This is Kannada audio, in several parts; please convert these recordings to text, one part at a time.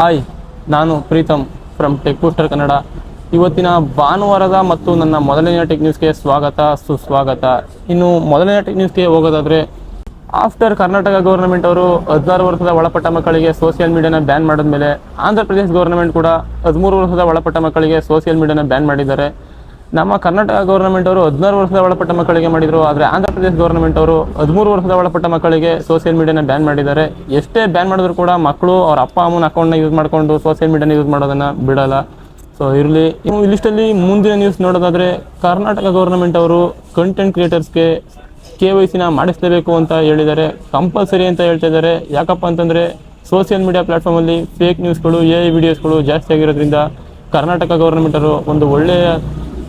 ಹಾಯ್, ನಾನು Preetham from Tech Booster Kannada. ಇವತ್ತಿನ ಭಾನುವಾರದ ಮತ್ತು ನನ್ನ ಮೊದಲನೆಯ ಟೆಕ್ ನ್ಯೂಸ್ಗೆ ಸ್ವಾಗತ ಸುಸ್ವಾಗತ. ಇನ್ನು ಮೊದಲನೆಯ ಟೆಕ್ ನ್ಯೂಸ್ಗೆ ಹೋಗೋದಾದರೆ, ಆಫ್ಟರ್ ಕರ್ನಾಟಕ ಗೌರ್ಮೆಂಟ್ ಅವರು 16 ವರ್ಷದ ಒಳಪಟ್ಟ ಮಕ್ಕಳಿಗೆ ಸೋಷಿಯಲ್ ಮೀಡಿಯಾನ ಬ್ಯಾನ್ ಮಾಡಿದ್ಮೇಲೆ ಆಂಧ್ರ ಪ್ರದೇಶ ಗೌರ್ಮೆಂಟ್ ಕೂಡ 13 ವರ್ಷದ ಒಳಪಟ್ಟ ಮಕ್ಕಳಿಗೆ ಸೋಷಿಯಲ್ ಮೀಡಿಯಾನ ಬ್ಯಾನ್ ಮಾಡಿದ್ದಾರೆ. ನಮ್ಮ ಕರ್ನಾಟಕ ಗೌರ್ಮೆಂಟ್ ಅವರು 16 ವರ್ಷದ ಒಳಪಟ್ಟ ಮಕ್ಕಳಿಗೆ ಮಾಡಿದರು, ಆದರೆ ಆಂಧ್ರ ಪ್ರದೇಶ ಗೌರ್ಮೆಂಟ್ ಅವರು 13 ವರ್ಷದ ಒಳಪಟ್ಟ ಮಕ್ಕಳಿಗೆ ಸೋಷಿಯಲ್ ಮೀಡಿಯಾನ ಬ್ಯಾನ್ ಮಾಡಿದ್ದಾರೆ. ಎಷ್ಟೇ ಬ್ಯಾನ್ ಮಾಡಿದ್ರು ಕೂಡ ಮಕ್ಕಳು ಅವ್ರ ಅಪ್ಪ ಅಮ್ಮನ ಅಕೌಂಟ್ನ ಯೂಸ್ ಮಾಡಿಕೊಂಡು ಸೋಷಿಯಲ್ ಮೀಡಿಯಾನ ಯೂಸ್ ಮಾಡೋದನ್ನು ಬಿಡಲ್ಲ. ಸೊ ಇರಲಿ. ಇನ್ನು ಈ ಲಿಸ್ಟಲ್ಲಿ ಮುಂದಿನ ನ್ಯೂಸ್ ನೋಡೋದಾದರೆ, ಕರ್ನಾಟಕ ಗೌರ್ಮೆಂಟ್ ಅವರು ಕಂಟೆಂಟ್ ಕ್ರಿಯೇಟರ್ಸ್ಗೆ KYC ಮಾಡಿಸಲೇಬೇಕು ಅಂತ ಹೇಳಿದ್ದಾರೆ. ಕಂಪಲ್ಸರಿ ಅಂತ ಹೇಳ್ತಾ ಇದ್ದಾರೆ. ಯಾಕಪ್ಪ ಅಂತಂದರೆ, ಸೋಷಿಯಲ್ ಮೀಡಿಯಾ ಪ್ಲಾಟ್ಫಾರ್ಮಲ್ಲಿ ಫೇಕ್ ನ್ಯೂಸ್ಗಳು, AI ವಿಡಿಯೋಸ್ಗಳು ಜಾಸ್ತಿ ಆಗಿರೋದ್ರಿಂದ ಕರ್ನಾಟಕ ಗೌರ್ಮೆಂಟರು ಒಂದು ಒಳ್ಳೆಯ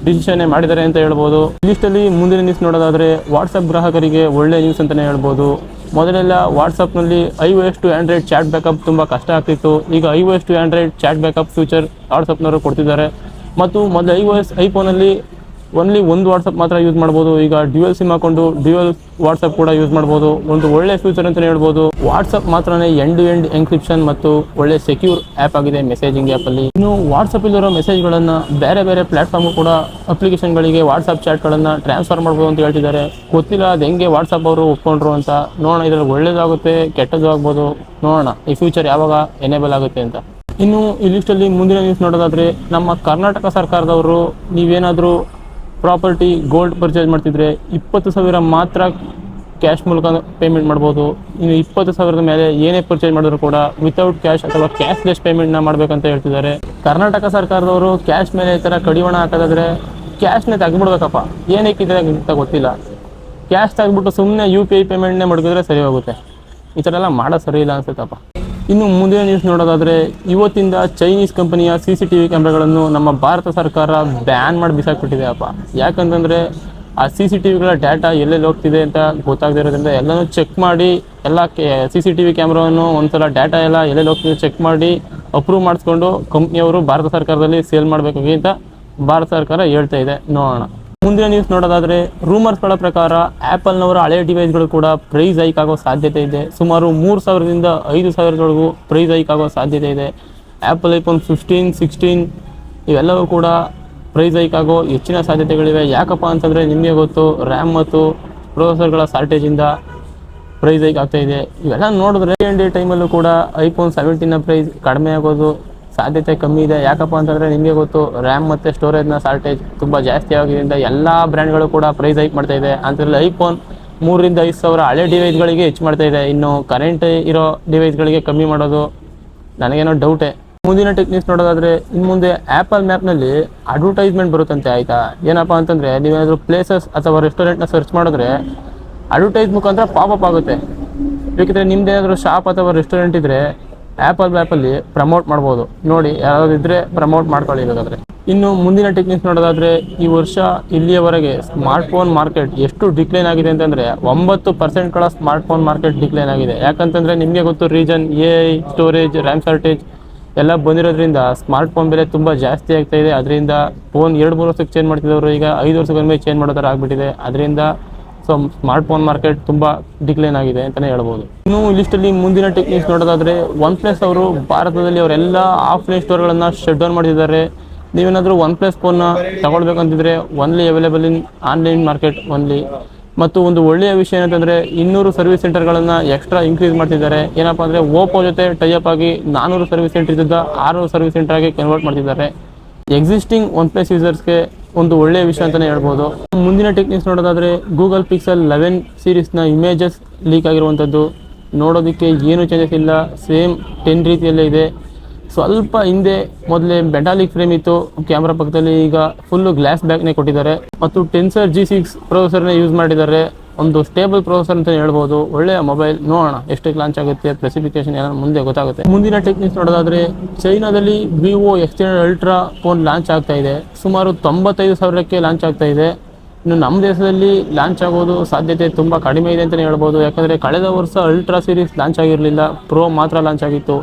ಡಿಸಿಷನ್ನೇ ಮಾಡಿದ್ದಾರೆ ಅಂತ ಹೇಳ್ಬೋದು. ಲಿಸ್ಟಲ್ಲಿ ಮುಂದಿನ ನ್ಯೂಸ್ ನೋಡೋದಾದರೆ, ವಾಟ್ಸಪ್ ಗ್ರಾಹಕರಿಗೆ ಒಳ್ಳೆ ನ್ಯೂಸ್ ಅಂತಲೇ ಹೇಳ್ಬೋದು. ಮೊದಲೆಲ್ಲ ವಾಟ್ಸಪ್ನಲ್ಲಿ iOS to Android chat backup ತುಂಬ ಕಷ್ಟ ಆಗ್ತಿತ್ತು. ಈಗ iOS to Android chat backup feature ವಾಟ್ಸಪ್ನವರು ಕೊಡ್ತಿದ್ದಾರೆ. ಮತ್ತು ಮೊದಲು ಐಫೋನಲ್ಲಿ ಓನ್ಲಿ ಒಂದು ವಾಟ್ಸಪ್ ಮಾತ್ರ ಯೂಸ್ ಮಾಡ್ಬೋದು. ಈಗ ಡ್ಯುಯಲ್ ಸಿಮ್ ಹಾಕೊಂಡು ಡ್ಯುಯಲ್ ವಾಟ್ಸಪ್ ಕೂಡ ಯೂಸ್ ಮಾಡ್ಬೋದು. ಒಂದು ಒಳ್ಳೆ ಫ್ಯೂಚರ್ ಅಂತಲೇ ಹೇಳ್ಬೋದು. ವಾಟ್ಸಪ್ ಮಾತ್ರನೇ ಎಂಡ್ ಟು ಎಂಡ್ ಎನ್ಕ್ರಿಪ್ಷನ್ ಮತ್ತು ಒಳ್ಳೆ ಸೆಕ್ಯೂರ್ ಆ್ಯಪ್ ಆಗಿದೆ ಮೆಸೇಜಿಂಗ್ ಆ್ಯಪಲ್ಲಿ. ಇನ್ನು ವಾಟ್ಸಪ್ಪಲ್ಲಿರೋ ಮೆಸೇಜ್ಗಳನ್ನು ಬೇರೆ ಬೇರೆ ಪ್ಲಾಟ್ಫಾರ್ಮು ಕೂಡ ಅಪ್ಲಿಕೇಶನ್ಗಳಿಗೆ ವಾಟ್ಸಪ್ ಚಾಟ್ಗಳನ್ನು ಟ್ರಾನ್ಸ್ಫರ್ ಮಾಡ್ಬೋದು ಅಂತ ಹೇಳ್ತಿದ್ದಾರೆ. ಗೊತ್ತಿಲ್ಲ ಅದು ಹೆಂಗೆ ವಾಟ್ಸಪ್ ಅವರು ಒಪ್ಕೊಂಡ್ರು ಅಂತ. ನೋಡೋಣ, ಇದರಲ್ಲಿ ಒಳ್ಳೇದಾಗುತ್ತೆ ಕೆಟ್ಟದ್ದು ಆಗ್ಬೋದು. ನೋಡೋಣ ಈ ಫ್ಯೂಚರ್ ಯಾವಾಗ ಎನೇಬಲ್ ಆಗುತ್ತೆ ಅಂತ. ಇನ್ನು ಈ ಲಿಸ್ಟಲ್ಲಿ ಮುಂದಿನ ನ್ಯೂಸ್ ನೋಡೋದಾದರೆ, ನಮ್ಮ ಕರ್ನಾಟಕ ಸರ್ಕಾರದವರು ನೀವೇನಾದರೂ ಪ್ರಾಪರ್ಟಿ ಗೋಲ್ಡ್ ಪರ್ಚೇಸ್ ಮಾಡ್ತಿದ್ರೆ 20,000 ಮಾತ್ರ ಕ್ಯಾಶ್ ಮೂಲಕ ಪೇಮೆಂಟ್ ಮಾಡ್ಬೋದು. ಇನ್ನು 20,000 ಮೇಲೆ ಏನೇ ಪರ್ಚೇಸ್ ಮಾಡಿದ್ರು ಕೂಡ ವಿತೌಟ್ ಕ್ಯಾಶ್ ಅಥವಾ ಕ್ಯಾಶ್ಲೆಸ್ ಪೇಮೆಂಟ್ನ ಮಾಡಬೇಕಂತ ಹೇಳ್ತಿದ್ದಾರೆ. ಕರ್ನಾಟಕ ಸರ್ಕಾರದವರು ಕ್ಯಾಶ್ ಮೇಲೆ ಈ ಥರ ಕಡಿವಾಣ ಹಾಕೋದಾದರೆ ಕ್ಯಾಶ್ನೇ ತೆಗೆದ್ಬಿಡ್ಬೇಕಪ್ಪ. ಏನಕ್ಕಿದೆ ಅಂತ ಗೊತ್ತಿಲ್ಲ. ಕ್ಯಾಶ್ ತೆಗೆದ್ಬಿಟ್ಟು ಸುಮ್ಮನೆ UPI ಪೇಮೆಂಟ್ನೇ ಮಡಗಿದ್ರೆ ಸರಿ ಹೋಗುತ್ತೆ. ಈ ಥರ ಎಲ್ಲ ಮಾಡೋದು ಸರಿ ಇಲ್ಲ ಅನ್ಸುತ್ತಪ್ಪ. ಇನ್ನು ಮುಂದಿನ ನ್ಯೂಸ್ ನೋಡೋದಾದರೆ, ಇವತ್ತಿಂದ ಚೈನೀಸ್ ಕಂಪನಿಯ CCTV ಕ್ಯಾಮ್ರಾಗಳನ್ನು ನಮ್ಮ ಭಾರತ ಸರ್ಕಾರ ಬ್ಯಾನ್ ಮಾಡಿ ಬಿಸಾಕ್ಬಿಟ್ಟಿದೆ ಅಪ್ಪ. ಯಾಕಂತಂದರೆ ಆ CCTVಗಳ ಡಾಟಾ ಎಲ್ಲೆಲ್ಲಿ ಹೋಗ್ತಿದೆ ಅಂತ ಗೊತ್ತಾಗದೇ ಇರೋದ್ರಿಂದ ಎಲ್ಲನೂ ಚೆಕ್ ಮಾಡಿ ಎಲ್ಲ CCTV ಕ್ಯಾಮ್ರಾವನ್ನು ಒಂದ್ಸಲ ಡಾಟಾ ಎಲ್ಲ ಎಲ್ಲೆಲ್ಲಿ ಹೋಗ್ತಿದೆ ಚೆಕ್ ಮಾಡಿ ಅಪ್ರೂವ್ ಮಾಡಿಸ್ಕೊಂಡು ಕಂಪ್ನಿಯವರು ಭಾರತ ಸರ್ಕಾರದಲ್ಲಿ ಸೇಲ್ ಮಾಡಬೇಕಾಗಿ ಅಂತ ಭಾರತ ಸರ್ಕಾರ ಹೇಳ್ತಾ ಇದೆ. ನೋಡೋಣ. ಮುಂದಿನ ನ್ಯೂಸ್ ನೋಡೋದಾದರೆ, ರೂಮರ್ಸ್ಗಳ ಪ್ರಕಾರ ಆ್ಯಪಲ್ನವರ ಹಳೆ ಡಿವೈಸ್ಗಳು ಕೂಡ ಪ್ರೈಸ್ ಹೈಕ್ ಆಗೋ ಸಾಧ್ಯತೆ ಇದೆ. ಸುಮಾರು 3,000ದಿಂದ 5,000 ಪ್ರೈಸ್ ಹೈಕ್ ಆಗೋ ಸಾಧ್ಯತೆ ಇದೆ. ಆ್ಯಪಲ್ ಐಫೋನ್ 15, 16 ಇವೆಲ್ಲವೂ ಕೂಡ ಪ್ರೈಸ್ ಹೈಕ್ ಆಗೋ ಹೆಚ್ಚಿನ ಸಾಧ್ಯತೆಗಳಿವೆ. ಯಾಕಪ್ಪ ಅಂತಂದರೆ ನಿಮಗೆ ಗೊತ್ತು, ರ್ಯಾಮ್ ಮತ್ತು ಪ್ರೊಸೆಸರ್ಗಳ ಶಾರ್ಟೇಜಿಂದ ಪ್ರೈಸ್ ಹೈಕ್ ಆಗ್ತಾಯಿದೆ. ಇವೆಲ್ಲ ನೋಡಿದ್ರೆ ಟೈಮಲ್ಲೂ ಕೂಡ ಐಫೋನ್ 17ನ ಪ್ರೈಸ್ ಕಡಿಮೆ ಆಗೋದು ಸಾಧ್ಯತೆ ಕಮ್ಮಿ ಇದೆ. ಯಾಕಪ್ಪ ಅಂತಂದರೆ ನಿಮಗೆ ಗೊತ್ತು, ರ್ಯಾಮ್ ಮತ್ತು ಸ್ಟೋರೇಜ್ನ ಶಾರ್ಟೇಜ್ ತುಂಬ ಜಾಸ್ತಿ ಆಗೋದ್ರಿಂದ ಎಲ್ಲ ಬ್ರ್ಯಾಂಡ್ಗಳು ಕೂಡ ಪ್ರೈಸ್ ಹೈಕ್ ಮಾಡ್ತಾಯಿದೆ. ಅಂತಂದರೆ ಐಫೋನ್ 3,000 to 5,000 ಹಳೆ ಡಿವೈಸ್ಗಳಿಗೆ ಹೆಚ್ಚು ಮಾಡ್ತಾಯಿದೆ. ಇನ್ನು ಕರೆಂಟ್ ಇರೋ ಡಿವೈಸ್ಗಳಿಗೆ ಕಮ್ಮಿ ಮಾಡೋದು ನನಗೇನೋ ಡೌಟೇ. ಮುಂದಿನ ಟೆಕ್ನಿಕ್ಸ್ ನೋಡೋದಾದರೆ, ಇನ್ನು ಮುಂದೆ ಆ್ಯಪಲ್ ಮ್ಯಾಪ್ನಲ್ಲಿ ಅಡ್ವರ್ಟೈಸ್ಮೆಂಟ್ ಬರುತ್ತಂತೆ. ಆಯಿತಾ? ಏನಪ್ಪ ಅಂತಂದರೆ, ನೀವೇನಾದರೂ ಪ್ಲೇಸಸ್ ಅಥವಾ ರೆಸ್ಟೋರೆಂಟ್ನ ಸರ್ಚ್ ಮಾಡಿದ್ರೆ ಅಡ್ವರ್ಟೈಸ್ ಮುಖಾಂತರ ಪಾಪಪ್ ಆಗುತ್ತೆ. ಬೇಕಿದ್ರೆ ನಿಮ್ದೇನಾದರೂ ಶಾಪ್ ಅಥವಾ ರೆಸ್ಟೋರೆಂಟ್ ಇದ್ದರೆ ಆ್ಯಪಲ್ ಮ್ಯಾಪಲ್ಲಿ ಪ್ರಮೋಟ್ ಮಾಡ್ಬೋದು. ನೋಡಿ, ಯಾರಾದರೂ ಇದ್ದರೆ ಪ್ರಮೋಟ್ ಮಾಡ್ಕೊಳ್ಳಿ ಬೇಕಾದರೆ. ಇನ್ನು ಮುಂದಿನ ಟೆಕ್ನಿಕ್ಸ್ ನೋಡೋದಾದರೆ, ಈ ವರ್ಷ ಇಲ್ಲಿಯವರೆಗೆ ಸ್ಮಾರ್ಟ್ಫೋನ್ ಮಾರ್ಕೆಟ್ ಎಷ್ಟು ಡಿಕ್ಲೈನ್ ಆಗಿದೆ ಅಂತಂದರೆ 9%ಗಳ ಸ್ಮಾರ್ಟ್ಫೋನ್ ಮಾರ್ಕೆಟ್ ಡಿಕ್ಲೈನ್ ಆಗಿದೆ. ಯಾಕಂತಂದರೆ ನಿಮಗೆ ಗೊತ್ತು, reason AI, storage, RAM shortage ಎಲ್ಲ ಬಂದಿರೋದ್ರಿಂದ ಸ್ಮಾರ್ಟ್ಫೋನ್ ಬೆಲೆ ತುಂಬ ಜಾಸ್ತಿ ಆಗ್ತಾಯಿದೆ. ಅದರಿಂದ ಫೋನ್ 2-3 ವರ್ಷಕ್ಕೆ ಚೇಂಜ್ ಮಾಡ್ತಿದ್ದವರು ಈಗ 5 ವರ್ಷಕ್ಕೊಮ್ಮೆ ಚೇಂಜ್ ಮಾಡೋ ಥರ ಆಗಿಬಿಟ್ಟಿದೆ. ಅದರಿಂದ ಸ್ಮಾರ್ಟ್ಫೋನ್ ಮಾರ್ಕೆಟ್ ತುಂಬ ಡಿಕ್ಲೈನ್ ಆಗಿದೆ ಅಂತಲೇ ಹೇಳ್ಬೋದು. ಇನ್ನು ಲಿಸ್ಟಲ್ಲಿ ಮುಂದಿನ ಟೆಕ್ನಿಕ್ಸ್ ನೋಡೋದಾದರೆ, OnePlus ಅವರು ಭಾರತದಲ್ಲಿ ಅವರೆಲ್ಲ ಆಫ್ಲೈನ್ ಸ್ಟೋರ್ಗಳನ್ನು ಶಟ್ ಡೌನ್ ಮಾಡಿದ್ದಾರೆ. ನೀವೇನಾದರೂ OnePlus ಫೋನ್ನ ತಗೊಳ್ಬೇಕಂತಿದ್ರೆ only available in online market only. ಮತ್ತು ಒಂದು ಒಳ್ಳೆಯ ವಿಷಯ ಏನಂತಂದರೆ, 200 ಸರ್ವಿಸ್ ಸೆಂಟರ್ಗಳನ್ನು ಎಕ್ಸ್ಟ್ರಾ ಇನ್ಕ್ರೀಸ್ ಮಾಡ್ತಿದ್ದಾರೆ. ಏನಪ್ಪ ಅಂದರೆ, ಓಪೋ ಜೊತೆ ಟೈಅಪ್ ಆಗಿ 400 ಸರ್ವಿಸ್ ಸೆಂಟರ್ ಇದ್ದ 600 ಸರ್ವಿಸ್ ಸೆಂಟರಾಗಿ ಕನ್ವರ್ಟ್ ಮಾಡ್ತಿದ್ದಾರೆ. ಎಕ್ಸಿಸ್ಟಿಂಗ್ OnePlus ಯೂಸರ್ಸ್ಗೆ ಒಂದು ಒಳ್ಳೆಯ ವಿಷಯ ಅಂತಲೇ ಹೇಳ್ಬೋದು. ಮುಂದಿನ ಟೆಕ್ನಿಕ್ಸ್ ನೋಡೋದಾದರೆ, ಗೂಗಲ್ Pixel 11 ಸೀರೀಸ್ನ ಇಮೇಜಸ್ ಲೀಕ್ ಆಗಿರುವಂಥದ್ದು. ನೋಡೋದಕ್ಕೆ ಏನು ಚೇಂಜಸ್ ಇಲ್ಲ, ಸೇಮ್ 10 ರೀತಿಯಲ್ಲೇ ಇದೆ. ಸ್ವಲ್ಪ ಹಿಂದೆ ಮೊದಲೇ ಮೆಟಾಲಿಕ್ ಫ್ರೇಮ್ ಇತ್ತು ಕ್ಯಾಮ್ರಾ ಪಕ್ಕದಲ್ಲಿ, ಈಗ ಫುಲ್ಲು ಗ್ಲಾಸ್ ಬ್ಯಾಕ್ನೇ ಕೊಟ್ಟಿದ್ದಾರೆ. ಮತ್ತು Tensor G6 ಪ್ರೊಸೆಸರ್ನೇ ಯೂಸ್ ಮಾಡಿದ್ದಾರೆ. ಒಂದು ಸ್ಟೇಬಲ್ ಪ್ರೊಸೆಸರ್ ಅಂತ ಹೇಳ್ಬೋದು. ಒಳ್ಳೆಯ ಮೊಬೈಲ್. ನೋಡೋಣ ಎಷ್ಟಕ್ಕೆ ಲಾಂಚ್ ಆಗುತ್ತೆ, ಸ್ಪೆಸಿಫಿಕೇಶನ್ ಏನೋ ಮುಂದೆ ಗೊತ್ತಾಗುತ್ತೆ. ಮುಂದಿನ ಟೆಕ್ನಿಕ್ಸ್ ನೋಡೋದಾದರೆ, ಚೈನಾದಲ್ಲಿ Vivo X9 Ultra phone launch ಆಗ್ತಾ ಇದೆ. ಸುಮಾರು 95,000ಕ್ಕೆ ಲಾಂಚ್ ಆಗ್ತಾ ಇದೆ. ಇನ್ನು ನಮ್ಮ ದೇಶದಲ್ಲಿ ಲಾಂಚ್ ಆಗೋದು ಸಾಧ್ಯತೆ ತುಂಬ ಕಡಿಮೆ ಇದೆ ಅಂತಲೇ ಹೇಳ್ಬೋದು. ಯಾಕಂದರೆ ಕಳೆದ ವರ್ಷ ಅಲ್ಟ್ರಾ ಸೀರೀಸ್ ಲಾಂಚ್ ಆಗಿರಲಿಲ್ಲ, ಪ್ರೋ ಮಾತ್ರ ಲಾಂಚ್ ಆಗಿತ್ತು.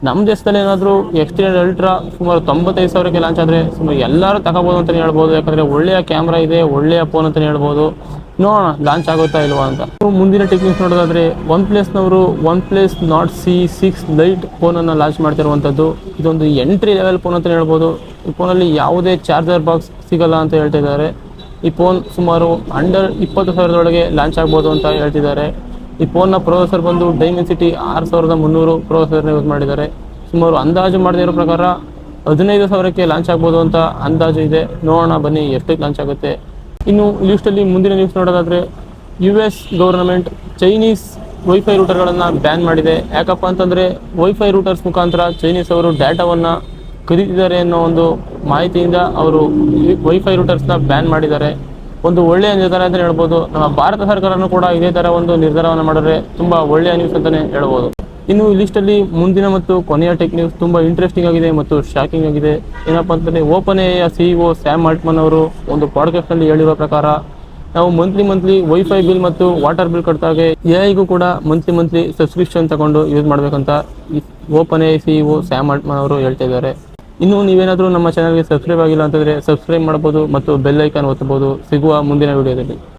ನಮ್ಮ ದೇಶದಲ್ಲಿ ಏನಾದರೂ X9 Ultra ಸುಮಾರು 95,000ಕ್ಕೆ ಲಾಂಚ್ ಆದರೆ ಸುಮಾರು ಎಲ್ಲರೂ ತಗೋಬೋದು ಅಂತಲೇ ಹೇಳ್ಬೋದು. ಯಾಕಂದರೆ ಒಳ್ಳೆಯ ಕ್ಯಾಮ್ರಾ ಇದೆ, ಒಳ್ಳೆಯ ಫೋನ್ ಅಂತಲೇ ಹೇಳ್ಬೋದು. ನೋಡೋಣ ಲಾಂಚ್ ಆಗುತ್ತಾ ಇಲ್ವಾ ಅಂತ. ಮುಂದಿನ ಟೆಕ್ನಿಕ್ಸ್ ನೋಡೋದಾದ್ರೆ OnePlusನವರು OnePlus Nord C6 Lite ಫೋನನ್ನು ಲಾಂಚ್ ಮಾಡ್ತಿರುವಂಥದ್ದು. ಇದೊಂದು ಎಂಟ್ರಿ ಲೆವೆಲ್ ಫೋನ್ ಅಂತ ಹೇಳ್ಬೋದು. ಈ ಫೋನಲ್ಲಿ ಯಾವುದೇ ಚಾರ್ಜರ್ ಬಾಕ್ಸ್ ಸಿಗಲ್ಲ ಅಂತ ಹೇಳ್ತಿದ್ದಾರೆ. ಈ ಫೋನ್ ಸುಮಾರು ಅಂಡರ್ 20,000 ಲಾಂಚ್ ಆಗ್ಬೋದು ಅಂತ ಹೇಳ್ತಿದ್ದಾರೆ. ಈ ಫೋನ್ನ ಪ್ರೊಸೆಸರ್ ಬಂದು Dimensity 6300 ಪ್ರೊಸೆಸರ್ನ ಯೂಸ್ ಮಾಡಿದ್ದಾರೆ. ಸುಮಾರು ಅಂದಾಜು ಮಾಡದೇ ಇರೋ ಪ್ರಕಾರ 15,000ಕ್ಕೆ ಲಾಂಚ್ ಆಗ್ಬೋದು ಅಂತ ಅಂದಾಜು ಇದೆ. ನೋಡೋಣ ಬನ್ನಿ ಎಷ್ಟಕ್ಕೆ ಲಾಂಚ್ ಆಗುತ್ತೆ. ಇನ್ನು ಲಿಸ್ಟಲ್ಲಿ ಮುಂದಿನ ನ್ಯೂಸ್ ನೋಡೋದಾದರೆ US ಗೌರ್ನಮೆಂಟ್ ಚೈನೀಸ್ ವೈಫೈ ರೂಟರ್ಗಳನ್ನು ಬ್ಯಾನ್ ಮಾಡಿದೆ. ಯಾಕಪ್ಪ ಅಂತಂದರೆ ವೈಫೈ ರೂಟರ್ಸ್ ಮುಖಾಂತರ ಚೈನೀಸ್ ಅವರು ಡಾಟಾವನ್ನು ಖರೀದಿದ್ದಾರೆ ಅನ್ನೋ ಒಂದು ಮಾಹಿತಿಯಿಂದ ಅವರು ವೈಫೈ ರೂಟರ್ಸ್ನ ಬ್ಯಾನ್ ಮಾಡಿದ್ದಾರೆ. ಒಂದು ಒಳ್ಳೆಯ ನಿರ್ಧಾರ ಅಂತಲೇ ಹೇಳ್ಬೋದು. ನಮ್ಮ ಭಾರತ ಸರ್ಕಾರನೂ ಕೂಡ ಇದೇ ಥರ ಒಂದು ನಿರ್ಧಾರವನ್ನು ಮಾಡಿದ್ರೆ ತುಂಬ ಒಳ್ಳೆಯ ನ್ಯೂಸ್ ಅಂತಲೇ ಹೇಳ್ಬೋದು. ಇನ್ನು ಈ ಲಿಸ್ಟಲ್ಲಿ ಮುಂದಿನ ಮತ್ತು ಕೊನೆಯ ಟೆಕ್ ನ್ಯೂಸ್ ತುಂಬ ಇಂಟ್ರೆಸ್ಟಿಂಗ್ ಆಗಿದೆ ಮತ್ತು ಶಾಕಿಂಗ್ ಆಗಿದೆ. ಏನಪ್ಪ ಅಂತಂದರೆ ಓಪನ್ಎಐಯ CEO ಸ್ಯಾಮ್ ಆಲ್ಟ್ಮನ್ ಅವರು ಒಂದು ಪಾಡ್ಕಾಸ್ಟ್ನಲ್ಲಿ ಹೇಳಿರೋ ಪ್ರಕಾರ ನಾವು ಮಂತ್ಲಿ ವೈಫೈ ಬಿಲ್ ಮತ್ತು ವಾಟರ್ ಬಿಲ್ ಕಟ್ಟಾಗೆ ಎಐಗೂ ಕೂಡ ಮಂತ್ಲಿ ಸಬ್ಸ್ಕ್ರಿಪ್ಷನ್ ತಗೊಂಡು ಯೂಸ್ ಮಾಡಬೇಕಂತ ಓಪನ್ಎಐ CEO ಸ್ಯಾಮ್ ಆಲ್ಟ್ಮನ್ ಅವರು ಹೇಳ್ತಾ ಇದ್ದಾರೆ. ಇನ್ನು ನೀವೇನಾದರೂ ನಮ್ಮ ಚಾನಲ್ಗೆ ಸಬ್ಸ್ಕ್ರೈಬ್ ಆಗಿಲ್ಲ ಅಂತಂದರೆ ಸಬ್ಸ್ಕ್ರೈಬ್ ಮಾಡ್ಬೋದು ಮತ್ತು ಬೆಲ್ ಐಕಾನ್ ಒತ್ತಬಹುದು. ಸಿಗುವ ಮುಂದಿನ ವಿಡಿಯೋದಲ್ಲಿ.